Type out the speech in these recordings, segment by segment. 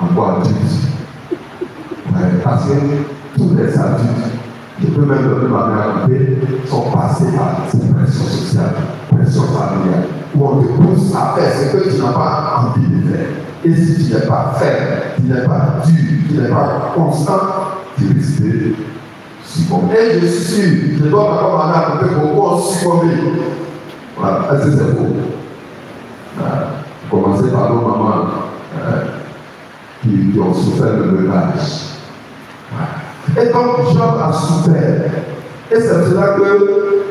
encore adulte. Parce que tous les adultes, je peux même donner ma main à couper, sont passés par cette pression sociale, pression familiale, où on te pousse à faire ce que tu n'as pas envie de faire. Et si tu n'es pas ferme, tu n'es pas dur, tu n'es pas constant, tu risques de succomber. Et je suis sûr, je dois encore ma main à couper pour pouvoir succomber. Voilà, est-ce que c'est beau? Commencez par nos mamans qui ont souffert de veuvage. Et donc, Job a souffert. Et c'est cela que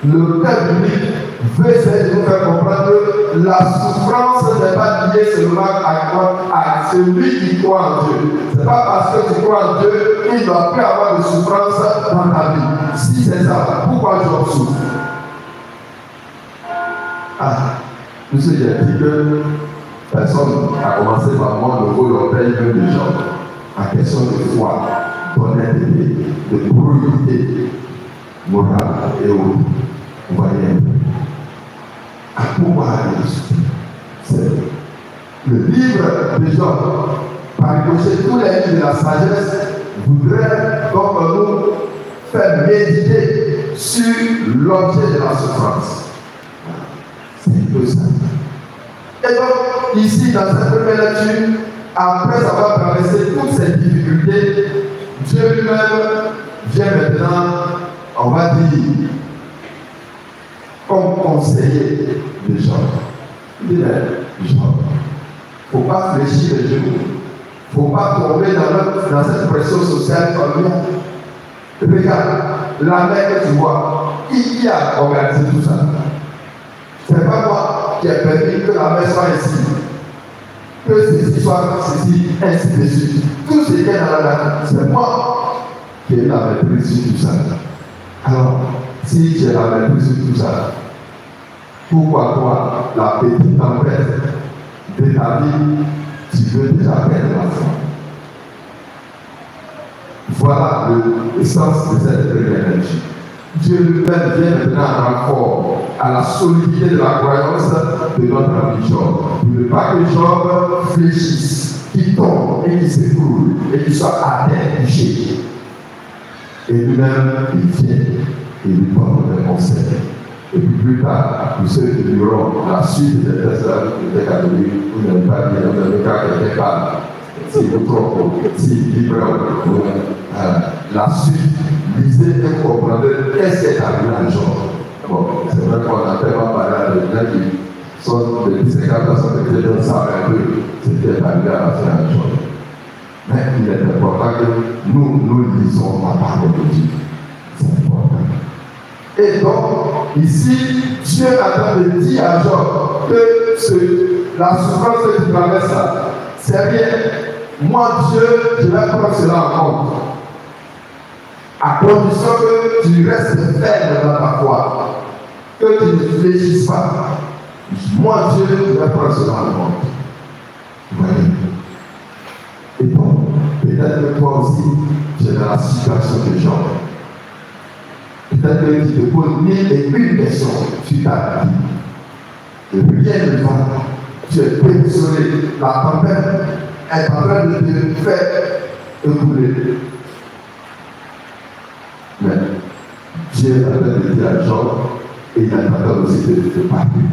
le Père biblique veut essayer de nous faire comprendre que la souffrance n'est pas liée seulement à celui qui croit en Dieu. Ce n'est pas parce que tu crois en Dieu qu'il ne doit plus avoir de souffrance dans ta vie. Si c'est ça, pourquoi Job souffre? Monsieur, j'ai dit que personne a commencé par moi le rôle l'orteil même de Job. En question de foi, d'honnêteté, de probité morale et autres. Vous voyez, pourquoi c'est le livre de Job, par ricochet, tous les livres de la sagesse voudraient donc nous faire méditer sur l'objet de la souffrance. C'est un peu ça. Et donc, ici, dans cette première lecture, après avoir traversé toutes ces difficultés, Dieu lui-même vient maintenant, on va dire, comme conseiller de Job. Il dit, Job, il ne faut pas fléchir les genoux. Il ne faut pas tomber dans cette pression sociale familiale. Regarde, la mer que tu vois, qui a organisé tout ça? Ce n'est pas moi qui ai permis que la mer soit ici, que ceci soit ceci, ainsi de suite. Tout ce qui est dans la mer, c'est moi qui ai la maîtrise sur tout ça. Alors, si j'ai la maîtrise sur tout ça, pourquoi toi, la petite tempête de ta vie, tu veux déjà perdre la foi? Voilà le sens de cette première lecture. Dieu lui-même vient maintenant en rapport à la solidité de la croyance de notre ami Job. Il ne veut pas que Job fléchisse, qu'il tombe et qu'il s'écroule et qu'il soit à terre touché. Et lui-même, il vient et lui donne des conseils. Et puis plus tard, nous ceux qui liront la suite des textes de catholiques, vous n'avez pas bien, vous n'avez pas quelqu'un calme. Si vous trompez, si libre, la suite, lisez et comprenez qu'est-ce qui est arrivé à Job. Bon, c'est vrai qu'on a tellement parlé de gens qui sont depuis 50 ans, sont des gens qui savent un peu ce qui est arrivé à la fin à Job. Mais il est important que nous lisons la parole de Dieu. C'est important. Et donc, ici, Dieu est en train de dire à Job que la souffrance que tu traverses là, c'est rien. Moi, Dieu, je vais prendre cela en compte. À condition que tu restes ferme dans ta foi, que tu ne fléchisses pas. Moi, Dieu, je vais prendre cela en compte. Vous voyez? Et donc, peut-être que toi aussi, tu es dans la situation de Job. Peut-être que tu te poses 1001 questions sur ta vie. Et rien ne va. Tu es pétitionné. La tempête est en train de te faire écouler. Mais Dieu est en train de dire à Job, et il est en train aussi de te parler.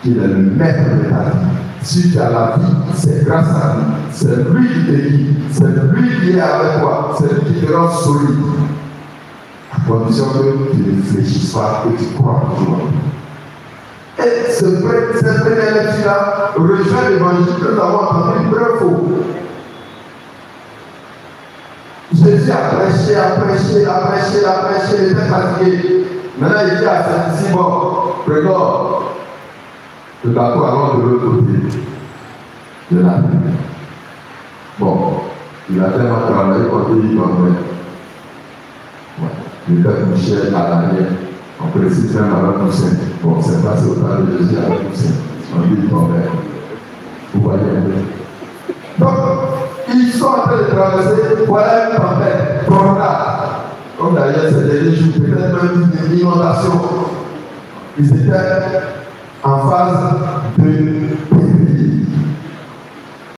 Il est le maître de ta vie. Si tu as la vie, c'est grâce à lui. C'est lui qui te guide. C'est lui qui est avec toi. C'est lui qui te rend solide. À condition que tu ne réfléchisses pas, que tu crois toujours. Et cette première lecture-là rejoint l'évangile que nous avons entendu, vrai ou faux. Jésus a prêché, il était fatigué. Maintenant il dit à Saint-Ici, bon, regarde, le bateau allons de l'autre côté de la mer. Bon, il a tellement travaillé quand il y convient. Le père Michel à l'arrière, on précise même à la Toussaint. Bon, c'est passé au temps de Jésus à la Toussaint. On dit convient. Vous voyez un peu. Donc, ils sont en train de traverser, voilà une tempête, tornade. Comme d'ailleurs ces derniers jours, peut-être même une inondation. Ils étaient en phase de